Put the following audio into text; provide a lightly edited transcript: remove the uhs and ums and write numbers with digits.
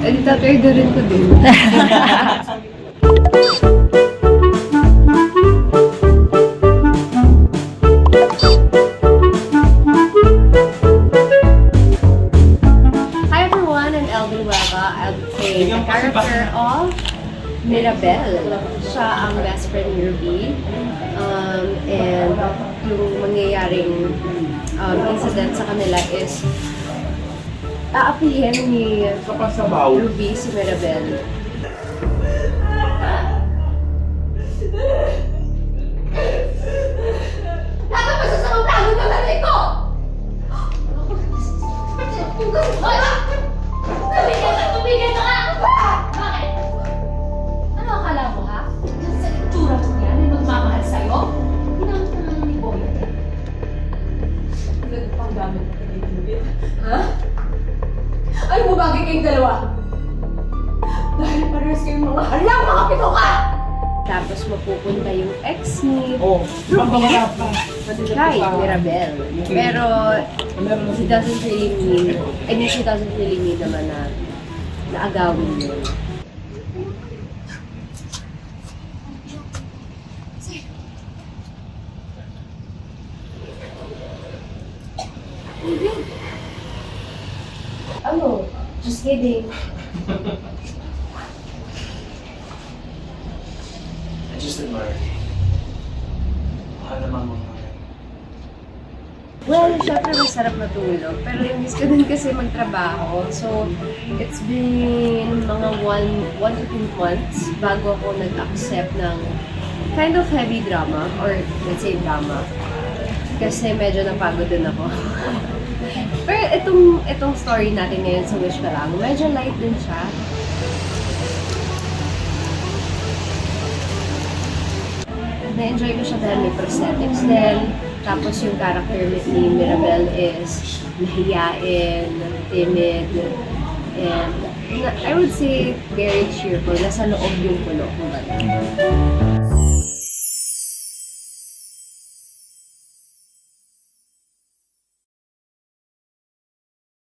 Eh, tatriggerin ko din. Hi everyone, I'm Elvin Hueva. I'll play the character of Mirabel. Siya ang best friend ni Ruby. And yung mangyayaring incident sa kanila is aapihin ni Ruby si Mirabel. Dapat masasamang plano ng nanay ko! Hoy! Tumigil ka nga! Bakit? Ano akala mo, ha? Diyan sa itsura mo yan, ay magmamahal sa'yo? Ginamit ka naman ni Boy. Ganun pang gamit mo kay David. Ha? Ay, bumagay kayong dalawa! Dahil parehas kayong mga halang mga pituka! Tapos mapupunta yung ex ni Ruby kay Mirabel. Pero he doesn't really mean, I mean she doesn't really mean naman na naagawin yun. Ano? Just kidding. I just admire you. Mahal naman mo namin. Well, syempre masarap matulog. Pero yung ko din kasi magtrabaho. So, it's been mga 1 to 2 months bago ako nag-accept ng kind of heavy drama or let's say drama. Kasi medyo napagod din ako. Pero itong story natin ngayon sa Wish Ka Lang, medyo light din siya. Na-enjoy ko siya dahil may prosthetics din. Tapos yung character ni Mirabel is mahiyain, timid, and I would say very cheerful. Nasa loob yung kulo.